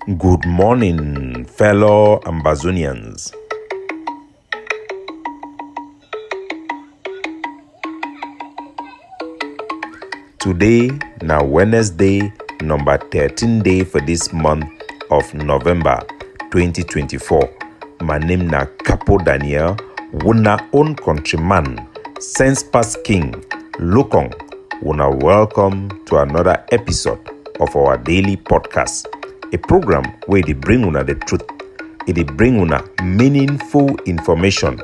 Good morning, fellow Ambazonians. Today, now Wednesday, number 13 day for this month of November 2024. My name na Capo Daniel, wuna own countryman, sense pass king, Lokong. Wuna welcome to another episode of our daily podcast. A program where they bring una the truth, they bring una meaningful information,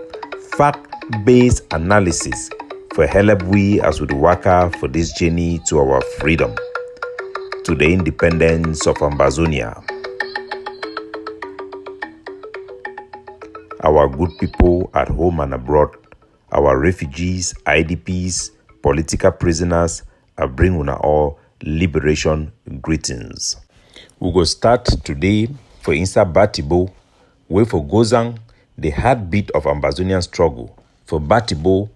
fact-based analysis for help we as we work for this journey to our freedom, to the independence of Ambazonia. Our good people at home and abroad, our refugees, IDPs, political prisoners, I bring una all liberation greetings. We go start today for Guzang Batibo, where for Guzang, the heartbeat of Ambazonian struggle. For Batibo,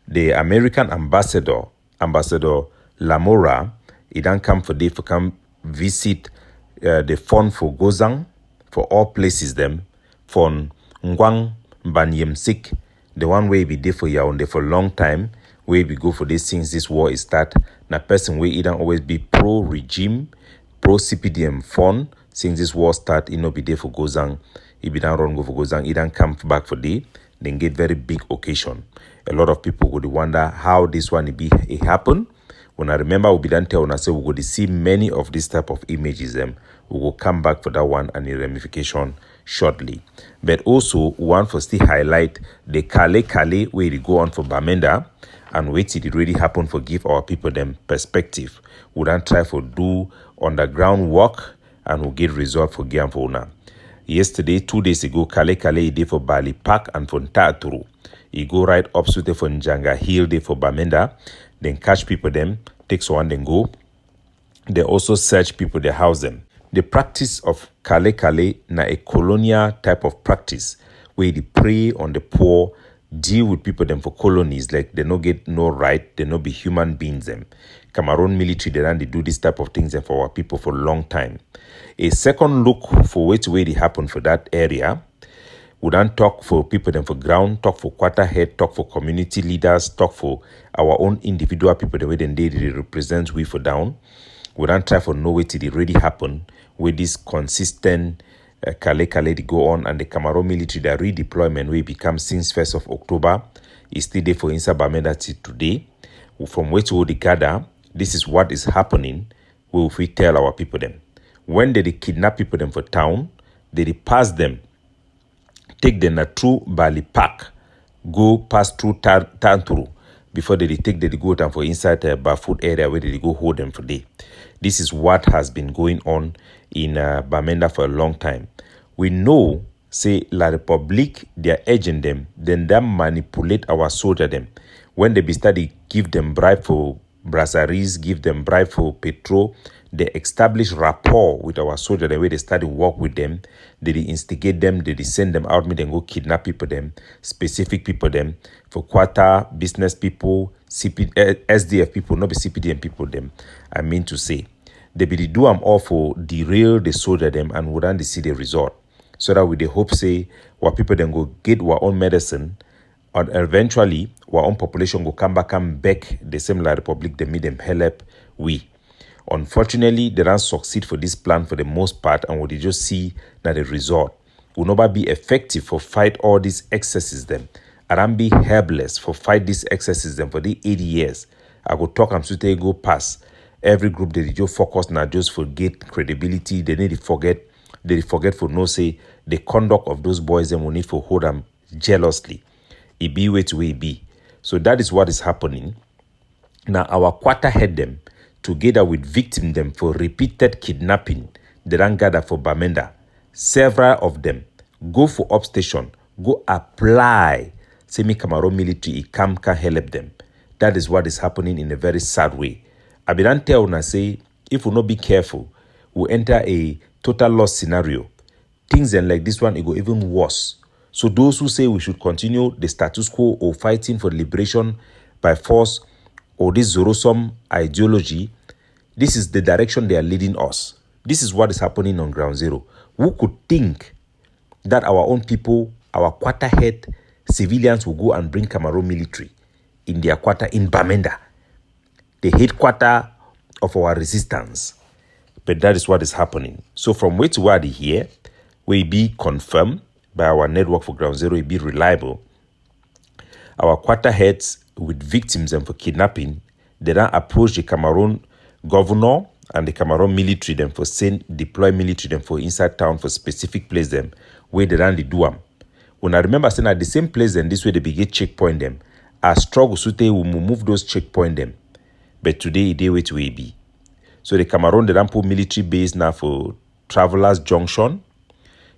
the American ambassador, Ambassador Lamora, he don't come for day for come visit the fund for Guzang, for all places them, for Ngwang Banyemsik, the one way we did for Yaoundé for a long time, where we go for this since this war is start. Na person where he don't always be pro-regime, pro-CPDM fund, since this war start, he no be there for Guzang. He be down run go for Guzang, he don't come back for day, then get very big occasion. A lot of people would wonder how this one it happen. When I remember, we be done tell us say we go to see many of this type of images. We will come back for that one and the ramification shortly. But also, we want to still highlight the Cale-Cale where they go on for Bamenda and wait till it really happen for give our people them perspective. We don't try for do underground work and we'll get result for Gian for una. Yesterday, 2 days ago, Cale-Cale he did for Bali Park and for Ntaturu. He go right up to the for Njanga Hill day for Bamenda, then catch people them, take one then go. They also search people, they house them. The practice of Cale-Cale na a colonial type of practice where they prey on the poor, deal with people them for colonies, like they no get no right, they no be human beings them. Cameroon military, they do this type of things for our people for a long time. A second look for which way they happen for that area. We don't talk for people them for ground, talk for quarter head, talk for community leaders, talk for our own individual people the way they represent we for down. We don't try for know what it really happen with this consistent Cale-Cale go on and the Cameroon military the redeployment we become since 1st of October is still there for inside Bamenda till today. From which we gather, this is what is happening. We tell our people them. When they kidnap people them for town, they pass them, take them through Bali Park, go pass through Tanturu before they take the go down for inside the Bafoot area where they go hold them for day. This is what has been going on in Bamenda for a long time. We know, say, La République, they are aging them, then they manipulate our soldier them. When they be study, give them bribe for brasseries, give them bribe for petrol, they establish rapport with our soldier, the way they start to work with them, they instigate them, they send them out, then go kidnap people them, specific people them, for quarter, business people, SDF people, not be CPDM people them, I mean to say. They be do them all for derail the soldier them and wouldn't see the result. So that with the hope say, what people then go get our own medicine, and eventually our own population will come back the same La Republic, they made them help we. Unfortunately, they don't succeed for this plan for the most part, and what they just see that the result will never be effective for fight all these excesses them. And be helpless for fight these excesses them for the 80 years. I go talk and so they go past. Every group they just focus now just forget credibility. They need to forget. They forget for no say the conduct of those boys them will need for hold them jealously. It be way to way be. So that is what is happening. Now our quarter head them together with victim them for repeated kidnapping. They don't gather for Bamenda. Several of them go for upstation, go apply. Semi Cameroon military can help them. That is what is happening in a very sad way. I be don't tell una say if we not be careful, we enter a total loss scenario. Things then like this one it go even worse. So those who say we should continue the status quo or fighting for liberation by force or this zero-sum ideology, this is the direction they are leading us. this is what is happening on ground zero. Who could think that our own people, our quarter head civilians will go and bring Cameroon military in their quarter in Bamenda, the headquarter of our resistance? But that is what is happening. So from where to where here, we be confirmed by our network for ground zero, it be reliable. Our quarter heads with victims and for kidnapping, they don't approach the Cameroon governor and the Cameroon military them for deploy military them for inside town for specific place them where they don't do them. When I remember saying at the same place then this way they begin checkpoint them. Our struggle so they will move those checkpoint them. But today they wait to be. So the Cameroon they don't put military base now for Travelers Junction.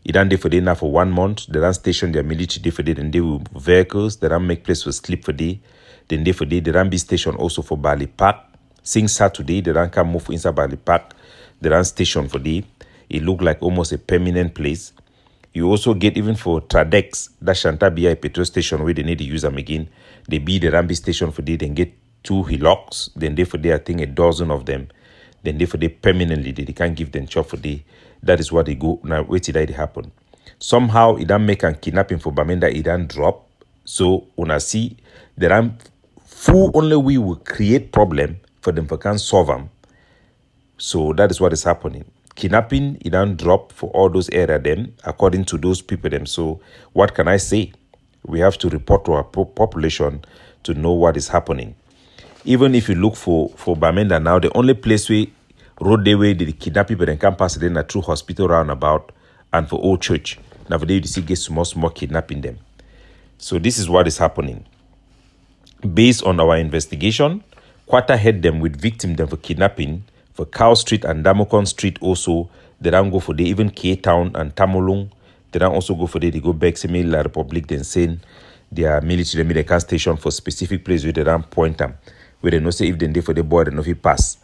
It done day for day now for 1 month. They don't station their military day for day. Then they will vehicles. They don't make place for sleep for day. Then day for day. They don't be stationed also for Bali Park. Since Saturday, they don't come move inside Bali Park. They don't station for day. It look like almost a permanent place. You also get even for Tradex, that Shanta BI petrol station where they need to use them again. They be the Rambi station for day. Then get 2 hillocks. Then day for day, I think a dozen of them. Then day for day permanently. They can't give them job for day. That is what they go. Now, wait till that happen. Somehow, it don't make a kidnapping for Bamenda, it don't drop. So, when I see, there are full only we will create problem for them for can solve them. So, that is what is happening. Kidnapping, it don't drop for all those areas then, according to those people them. So, what can I say? We have to report to our population to know what is happening. Even if you look for Bamenda now, the only place where road the way the kidnap people and can pass it in a true hospital roundabout and for old church. Now for you see get small kidnapping them. So this is what is happening. Based on our investigation, quarter head them with victim them for kidnapping for Cow Street and Damokon Street also. They don't go for the even K-Town and Tamolung. They don't also go for they go back to La Republic then saying their military they can station for specific place where they don't point them. Where they know say if they for the boy they know if he pass.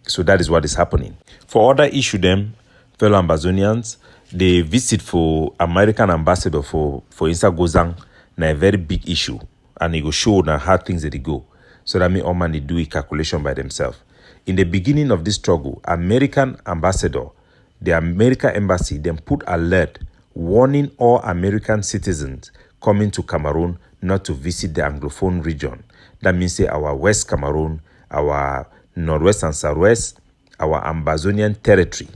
So that is what is happening. For other issue them, fellow Ambazonians, they visit for American ambassador for Insa Guzang, na a very big issue. And it will show now how things that they go. So that means all man they do a calculation by themselves. In the beginning of this struggle, American ambassador, the American embassy, then put alert warning all American citizens coming to Cameroon not to visit the Anglophone region. That means say our West Cameroon, our Northwest and Southwest, our Ambazonian territory.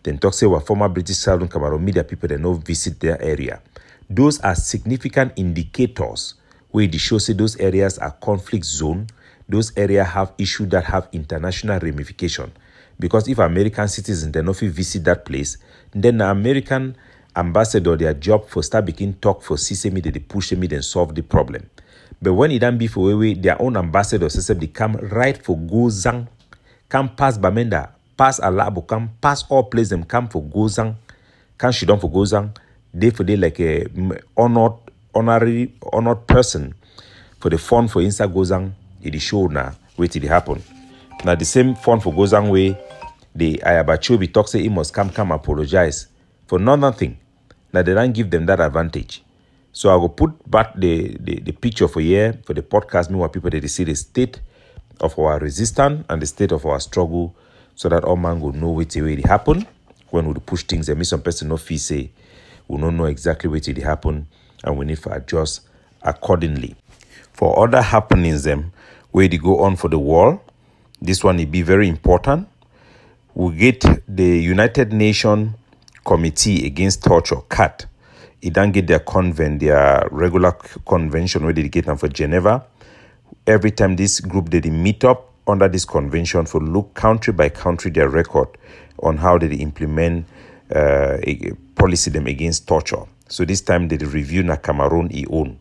Then talk say our former British Southern Cameroon media people they no visit their area. Those are significant indicators where they show say those areas are conflict zone. Those areas have issues that have international ramification. Because if American citizens they not visit that place, then the American ambassador their job for start begin talk for CCME they push them and solve the problem. But when it don't be for way, their own ambassadors, they come right for Guzang, come past Bamenda, pass Alabo, come past all places, them come for Guzang, come she done for Guzang, they for they like a honored person for the fund for Insa Guzang, it is show now, wait till it happen. Now the same fund for Guzang way, the Ayabachobi talk say he must come apologize for nothing. Now they don't give them that advantage. So I will put back the picture for here for the podcast. Meanwhile, people they see the state of our resistance and the state of our struggle, so that all man will know what it happen when we push things. And me some person no fee say we don't know exactly what it happen, and we need to adjust accordingly. For other happenings, them where they go on for the war, this one will be very important. We get the United Nations Committee Against Torture (CAT). It don't get their regular convention where they get them for Geneva. Every time this group they meet up under this convention for look country by country their record on how they implement a policy them against torture. So this time they review na Cameroon own.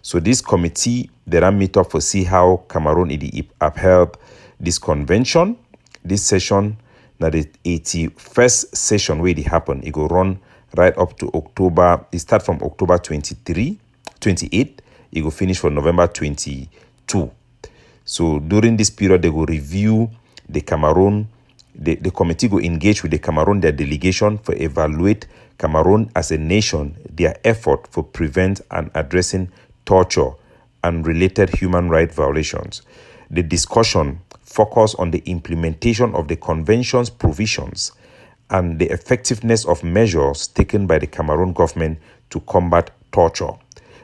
So this committee they don't meet up for see how Cameroon upheld this convention. This session now the 81st session where it happen. It go run right up to October. It start from October 28. It will finish for November 22. So during this period, they will review the Cameroon. The committee will engage with the Cameroon, their delegation, for evaluate Cameroon as a nation, their effort for prevent and addressing torture and related human rights violations. The discussion focus on the implementation of the convention's provisions and the effectiveness of measures taken by the Cameroon government to combat torture.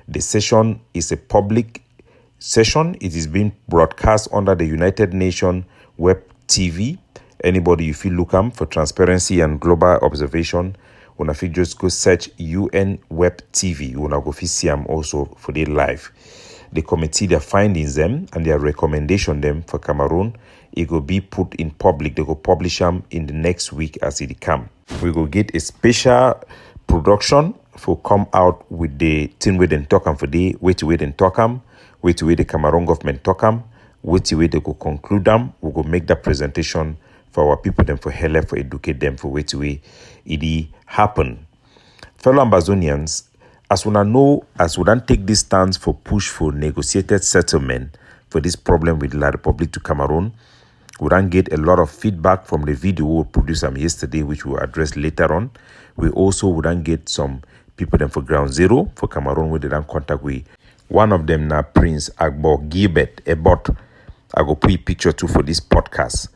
The session is a public session. It is being broadcast under the United Nations Web TV. Anybody, if you look for transparency and global observation, una fit just go search UN Web TV. Una go fit see them also for the live. The committee, their findings them and their recommendation them for Cameroon, it will be put in public. They go publish them in the next week as it come. We go get a special production for come out with the thing where they talk for the wait to wait and talk wait to wait the Cameroon government talk wait to wait they go conclude them. We go make that presentation for our people them for help for educate them for wait to wait it happen. Fellow Ambazonians, as we know, as we don't take this stance for push for negotiated settlement for this problem with La Republic to Cameroon, we don't get a lot of feedback from the video we produced yesterday, which we'll address later on. We also wouldn't get some people them for ground zero for Cameroon where they don't contact with. One of them now Prince Agbor Gilbert, about I go put a picture too for this podcast.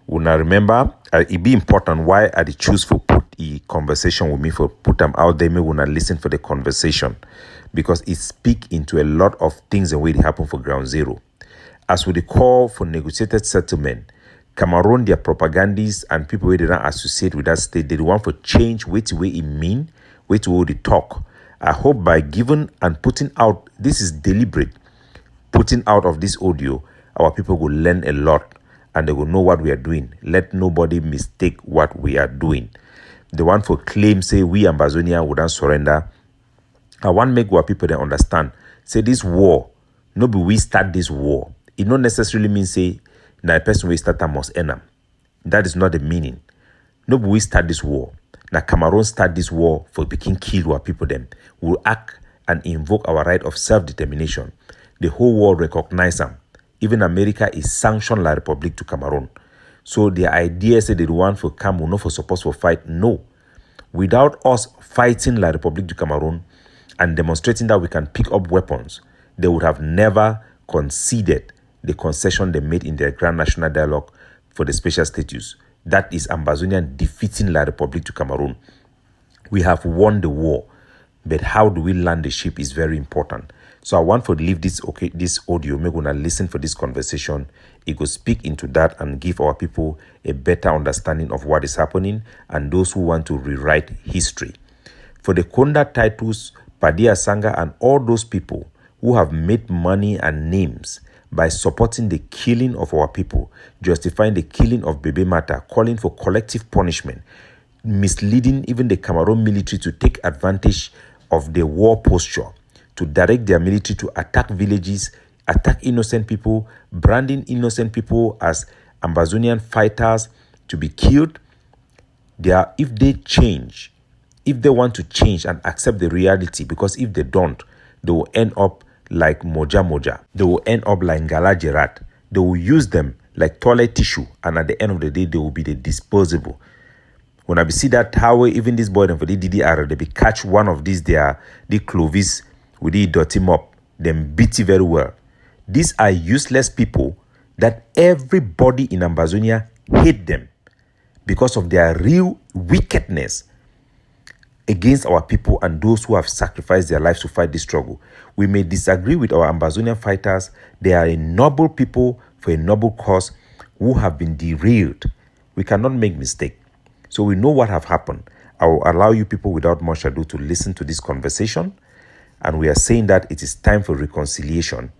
We now remember it be important why I choose for put a conversation with me for put them out there. Me wanna listen for the conversation because it speak into a lot of things and way they happen for ground zero. As with the call for negotiated settlement, Cameroon, their propagandists and people where they don't associate with that state, they want for change, which way it mean, which way they talk. I hope by giving and putting out, this is deliberate, putting out of this audio, our people will learn a lot and they will know what we are doing. Let nobody mistake what we are doing. The one for claim, say we Ambazonia wouldn't surrender. I want to make our people they understand. Say this war, no be we start this war. It not necessarily mean say na a person we start must end am. That is not the meaning. No be we start this war. Na Cameroon start this war for being kill our people them. We'll act and invoke our right of self-determination. The whole world recognize them. Even America is sanctioned La Republic to Cameroon. So the idea say they want for come, not for supposed to fight. No. Without us fighting La Republic du Cameroon and demonstrating that we can pick up weapons, they would have never conceded the concession they made in their Grand National Dialogue for the special status. That is Ambazonian defeating La Republic du Cameroon. We have won the war, but how do we land the ship is very important. So I want to leave this audio. We're gonna listen for this conversation. It will speak into that and give our people a better understanding of what is happening and those who want to rewrite history. For the Konda titles, Padia Sanga and all those people who have made money and names by supporting the killing of our people, justifying the killing of Bebe Mata, calling for collective punishment, misleading even the Cameroon military to take advantage of the war posture, to direct their military to attack villages, attack innocent people, branding innocent people as Ambazonian fighters to be killed. If they want to change and accept the reality, because if they don't, they will end up like Moja. They will end up like Ngala Gerat. They will use them like toilet tissue, and at the end of the day, they will be the disposable. When I see that how even this boy them for the DDR, they be catch one of these the Clovis with the dirty mop, them beat it very well. These are useless people that everybody in Ambazonia hate them because of their real wickedness against our people and those who have sacrificed their lives to fight this struggle. We may disagree with our Ambazonian fighters. They are a noble people for a noble cause who have been derailed. We cannot make mistake. So we know what have happened. I will allow you people without much ado to listen to this conversation. And we are saying that it is time for reconciliation.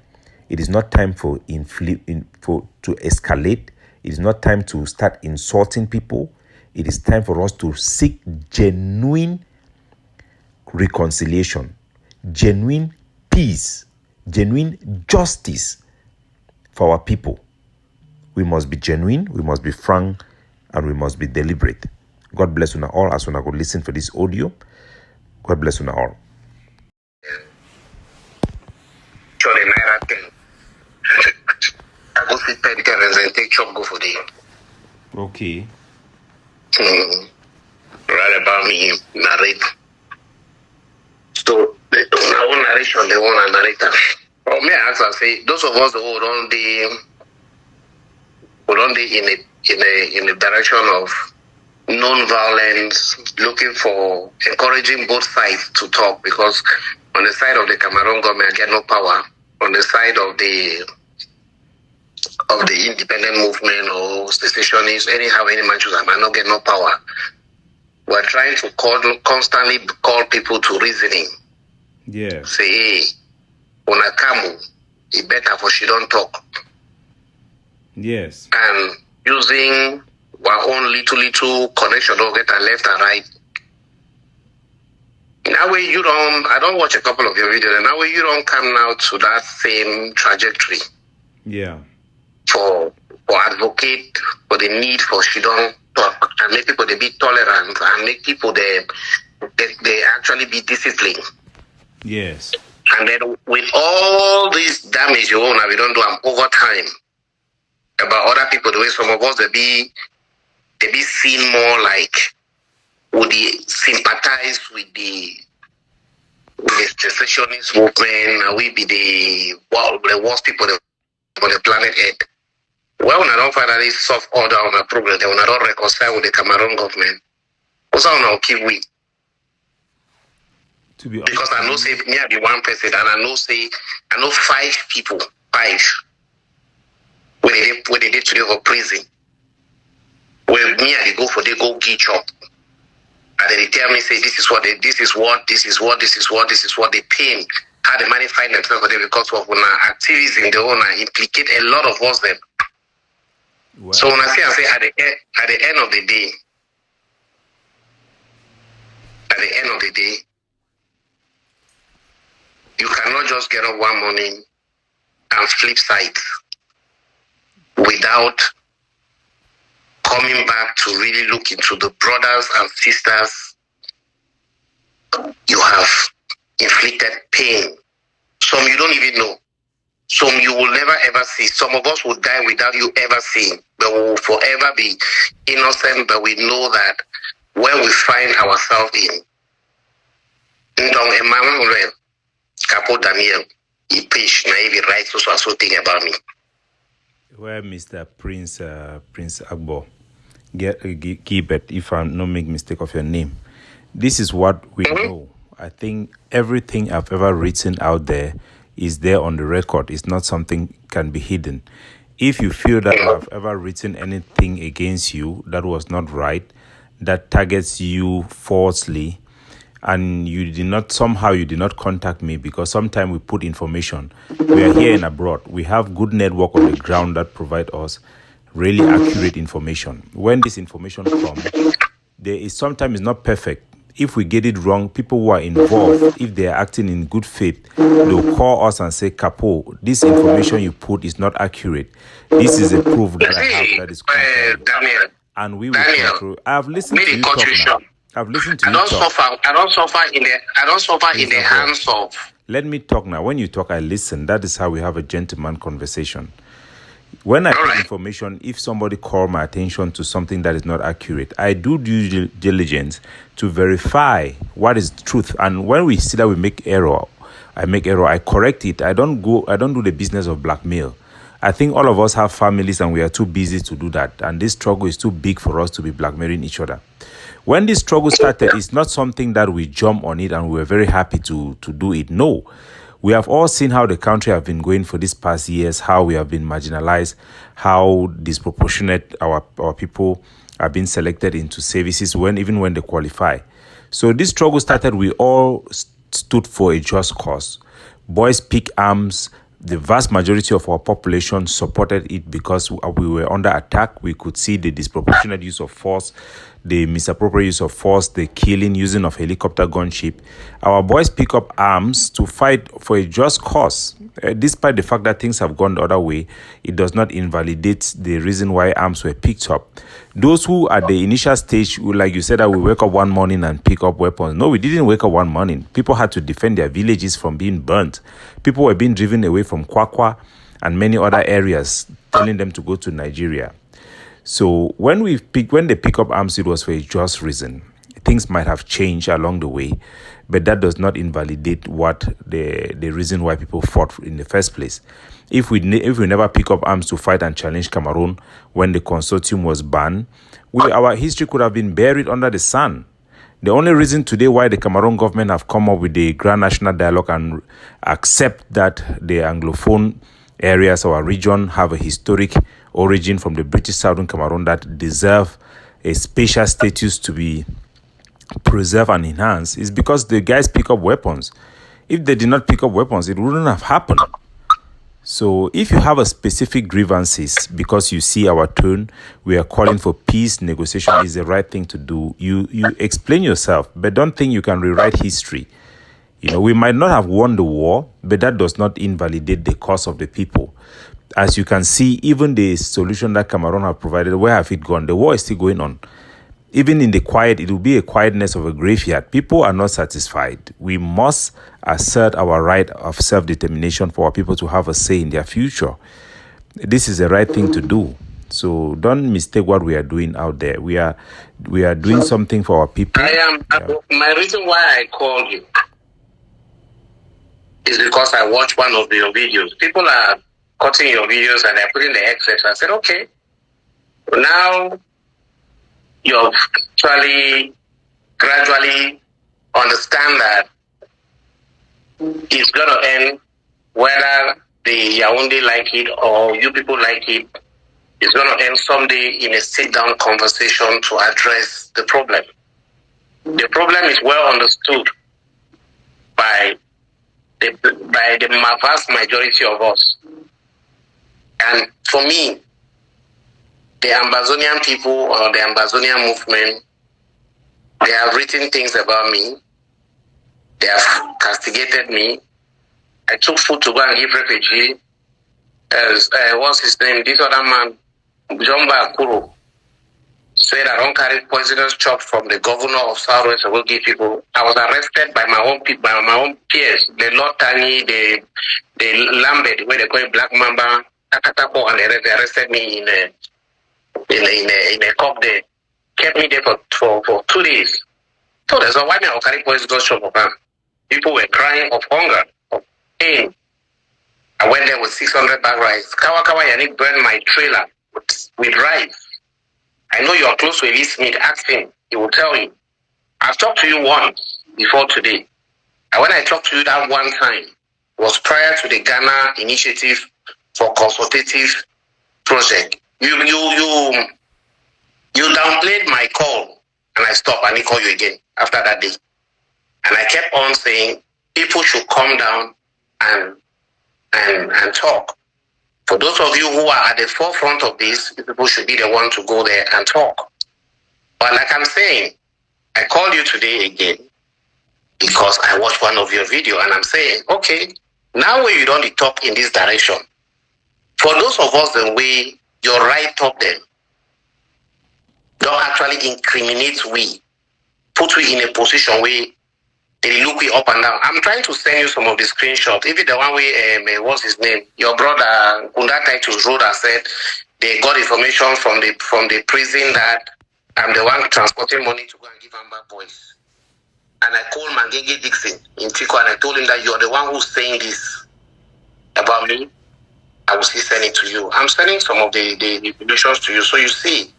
It is not time to escalate. It is not time to start insulting people. It is time for us to seek genuine reconciliation, genuine peace, genuine justice for our people. We must be genuine, we must be frank, and we must be deliberate. God bless you all as we go listen for this audio. God bless you all. I go fit pen and take chop go for the. Okay. Right about me narrate. So the own narration, they want a narrator. For me, I say those of us who don't we're only in a direction of non-violence, looking for encouraging both sides to talk, because on the side of the Cameroon government, I get no power. On the side of the independent movement or secessionists, anyhow, any man choose, I might not get no power. We're trying to constantly call people to reasoning. Yeah. Say, hey, when I come, it better for she don't talk. Yes. And using our own little connection, don't get a left and right. In that way, I don't watch a couple of your videos, and that way you don't come now to that same trajectory. Yeah. For advocate for the need for she don't talk, and make people they be tolerant, and make people they actually be disciplined. Yes. And then with all this damage you own, we don't do them over time. About other people, the way some of us they be seen more like would they sympathize with the secessionist movement, and we be the worst people on the planet Earth. Well, when I don't find any soft order on a problem, when I don't reconcile with the Cameroon government, what's on our keep we? To be because I know say me I be one person, and I know 5 people when they did today for prison. When me I go for they go get job, and they tell me say this is what they pay me. How the money find themselves for them because of activism they own implicate a lot of us them. Wow. So when I say at the end of the day, you cannot just get up one morning and flip sides without coming back to really look into the brothers and sisters you have inflicted pain. Some you don't even know. Some you will never ever see. Some of us will die without you ever seeing. But we will forever be innocent, but we know that where we find ourselves in Emmanuel, Capo Daniel, he preached naive rights also thing about me. Where Mr. Prince Agbor Gilbert, if I not make mistake of your name, this is what we know. I think everything I've ever written out there is there on the record. It's not something can be hidden. If you feel that I've ever written anything against you that was not right, that targets you falsely, and you did not contact me, because sometimes we put information. We are here and abroad. We have good network on the ground that provide us really accurate information. When this information comes, there is sometimes it's not perfect. If we get it wrong, people who are involved, if they are acting in good faith, they'll call us and say, Capo, this information you put is not accurate. This is a proof that I have that is correct. Daniel, and we will control. I've listened to you talk now. I've listened to I you don't talk. I don't suffer in the hands of. Let me talk now. When you talk, I listen. That is how we have a gentleman conversation. When I get information, if somebody call my attention to something that is not accurate, I do due diligence to verify what is truth. And when we see that we make error, I correct it. I don't do the business of blackmail. I think all of us have families and we are too busy to do that. And this struggle is too big for us to be blackmailing each other. When this struggle started, it's not something that we jump on it and we were very happy to do it. No. We have all seen how the country have been going for these past years, how we have been marginalized, how disproportionate our people are being selected into services even when they qualify. So this struggle started, we all stood for a just cause. Boys pick arms. The vast majority of our population supported it because we were under attack. We could see the disproportionate use of force, the misappropriate use of force, the killing, using of helicopter gunship. Our boys pick up arms to fight for a just cause. Despite the fact that things have gone the other way, it does not invalidate the reason why arms were picked up. Those who at the initial stage, like you said, that we wake up one morning and pick up weapons. No, we didn't wake up one morning. People had to defend their villages from being burnt. People were being driven away from Kwakwa and many other areas, telling them to go to Nigeria. So when they pick up arms, it was for a just reason. things might have changed along the way, but that does not invalidate what the reason why people fought in the first place. If we never pick up arms to fight and challenge Cameroon when the consortium was banned, our history could have been buried under the sun. The only reason today why the Cameroon government have come up with the Grand National Dialogue and accept that the Anglophone areas or region have a historic origin from the British Southern Cameroon that deserve a special status to be preserved and enhanced is because the guys pick up weapons. If they did not pick up weapons, it wouldn't have happened. So if you have a specific grievances because you see our tone, we are calling for peace, negotiation is the right thing to do. You explain yourself, but don't think you can rewrite history. We might not have won the war, but that does not invalidate the cause of the people. As you can see, even the solution that Cameroon have provided, where have it gone? The war is still going on. Even in the quiet, it will be a quietness of a graveyard. People are not satisfied. We must assert our right of self-determination for our people to have a say in their future. This is the right thing to do. So don't mistake what we are doing out there. We are doing something for our people. My reason why I called you is because I watched one of your videos. People are cutting your videos and they're putting the excerpts. I said, okay, now you've actually gradually understand that it's going to end whether the Yaoundé like it or you people like it. It's going to end someday in a sit-down conversation to address the problem. The problem is well understood by the vast majority of us. And for me, the Ambazonian people or the Ambazonian movement, they have written things about me. They have castigated me. I took food to go and give refugee. What's his name? This other man, Jomba Akuru, said I don't carry poisonous chop from the governor of Southwest. I will give people. I was arrested by my own people, by my own peers. The Lord Tani, the Lambert, where they call it Black Mamba, Takatako, and they arrested me in a cop there. Kept me there for 2 days. So that's why I carry poisonous chop. People were crying of hunger, of pain. I went there with 600 bag rice. Kawa Yannick burned my trailer with rice. I know you're close to Elise Smith. Ask him. He will tell you. I've talked to you once before today. And when I talked to you that one time, was prior to the Ghana Initiative for Consultative Project. You downplayed my call, and I stopped and I call you again after that day. And I kept on saying people should come down and talk. For those of you who are at the forefront of this, people should be the one to go there and talk. But like I'm saying, I called you today again because I watched one of your videos and I'm saying, okay, now when you don't talk in this direction, for those of us the way you right up them, don't actually incriminate we, put we in a position where they look we up and down. I'm trying to send you some of the screenshots. Even the one where, what's his name? Your brother, Kunda Titus Roda said they got information from the prison that I'm the one transporting money to go and give Amber boys. And I called Mangenge Dixon in Tico and I told him that you're the one who's saying this about me. I will still send it to you. I'm sending some of the information to you so you see.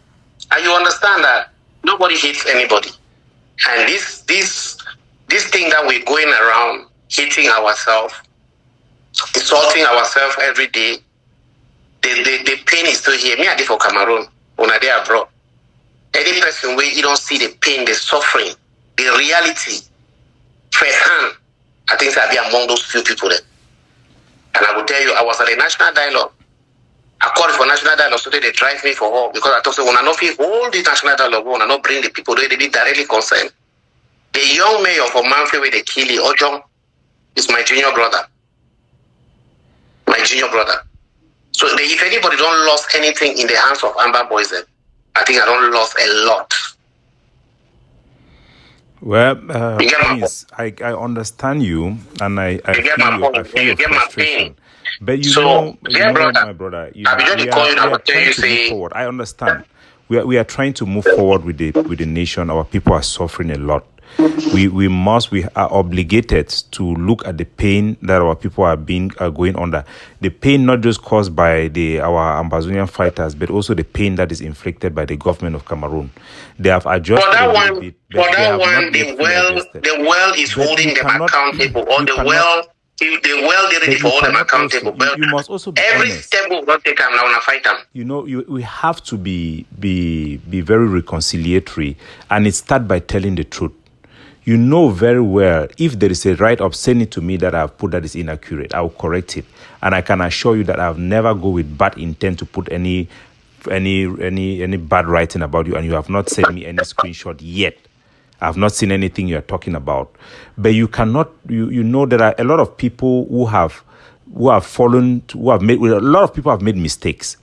And you understand that nobody hates anybody. And this thing that we're going around hitting ourselves, insulting ourselves every day, the pain is still here. Me, I did for Cameroon, when I did abroad. Any person where you don't see the pain, the suffering, the reality, firsthand, I think I'll be among those few people there. And I will tell you, I was at a national dialogue. I called for national dialogue so they drive me for all because I thought, when I not feel all the national dialogue, when I not bring the people, they be directly concerned. The young mayor for Manfred where they kill you, Ojong, is my junior brother. My junior brother. So if anybody don't lost anything in the hands of Amber Boys, I think I don't lost a lot. Well, please, I understand you, and I feel your frustration. But you know, brother, my brother, I will just call you now. Tell you say forward. I understand. we are trying to move forward with the nation. Our people are suffering a lot. We are obligated to look at the pain that our people are going under. The pain not just caused by our Amazonian fighters, but also the pain that is inflicted by the government of Cameroon. They have adjusted For that a little one, bit, for but they that have one, not yet fully adjusted. the well is But holding you them cannot- accountable, or you the cannot- well, if the well did but it you for hold them cannot accountable. also- But you must also be every honest. step will not take them now on fight them. You know, we have to be very reconciliatory, and it starts by telling the truth. You know very well, if there is a write-up, send it to me that I've put that is inaccurate. I will correct it. And I can assure you that I've never go with bad intent to put any bad writing about you, and you have not sent me any screenshot yet. I've not seen anything you're talking about. But you cannot, you know, there are a lot of people who have made mistakes.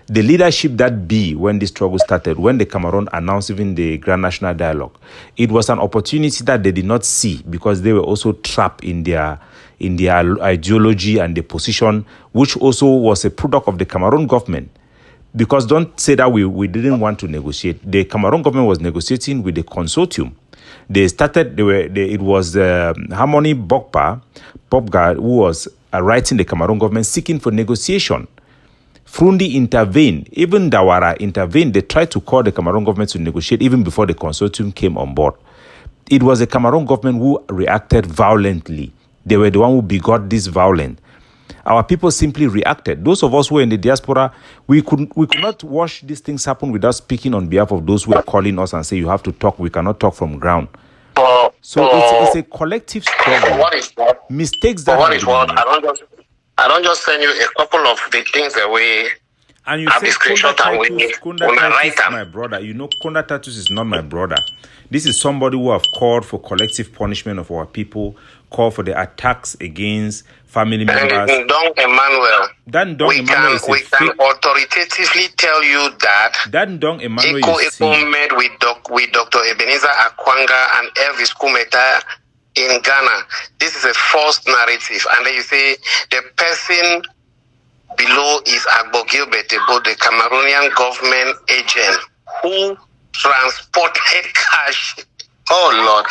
The leadership that when the struggle started, when the Cameroon announced even the Grand National Dialogue, it was an opportunity that they did not see because they were also trapped in their ideology and the position, which also was a product of the Cameroon government. Because don't say that we didn't want to negotiate. The Cameroon government was negotiating with the consortium. It was Harmony Bokpa, who was writing the Cameroon government seeking for negotiation. Frundi intervened, even Dawara intervened. They tried to call the Cameroon government to negotiate even before the consortium came on board. It was the Cameroon government who reacted violently. They were the one who begot this violence. Our people simply reacted. Those of us who were in the diaspora, we could not watch these things happen without speaking on behalf of those who were calling us and say, you have to talk. We cannot talk from ground. So it's a collective struggle. What is what? Mistakes that What have is been what? made. I don't just send you a couple of the things away. And you I'll say be screenshot Kunda when I Titus write is them. my brother. You know, Kunda Titus is not my brother. This is somebody who have called for collective punishment of our people, called for the attacks against family members. And Dong Emmanuel, we can authoritatively tell you that Dong Emmanuel Eko met with Dr. Ebenezer Akwanga and Elvis Kumeta in Ghana. This is a false narrative. And then you say the person below is Agbor Gilbert, the Cameroonian government agent who transported cash. Oh Lord!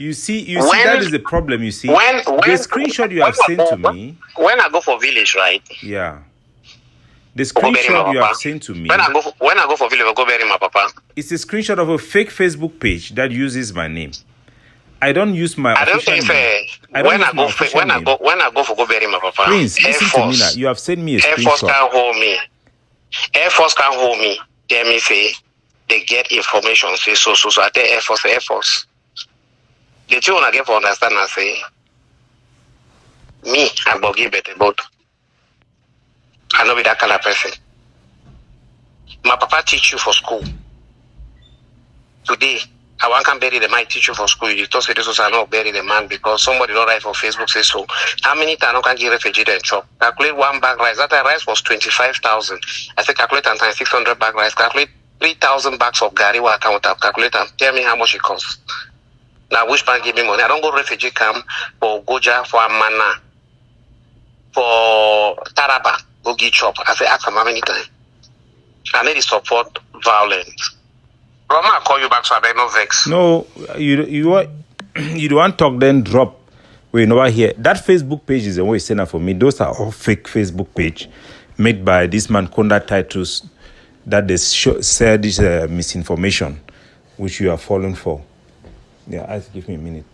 You see that is the problem. You see, the screenshot you have sent to me. When I go for village, right? Yeah. The screenshot you have sent to me. When I go for village, I go bury my papa. It's a screenshot of a fake Facebook page that uses my name. I don't use my official name. When I go for go bury my papa. Prince, listen to me now. You have sent me a screenshot. Air Force can't hold me. Air Force can't hold me. Tell me say they get information. Say so I tell Air Force. The two I get for understand and say me Agbor Gilbert about. I know be that kind of person. My papa teach you for school. Today, I want to bury the man teach you for school. You talk say this was not bury the man because somebody don't write for Facebook say so. How many times I can give refugee and chop? Calculate one bag rice. That rice was 25,000. I say calculate and times 600 bag rice. Calculate 3,000 bags of gari. What account up? Calculate and tell me how much it costs. Now which man give me money? I don't go refugee camp for Goja, for Amana, for Taraba. Go get chop. I say ask him how many times. I need to support violence. Roma, I'll call you back so I beg no vex. No, you don't want talk then drop. We never hear. That Facebook page is the way sender for me. Those are all fake Facebook page made by this man Kunda Titus that they share this misinformation which you are falling for. Yeah, give me a minute.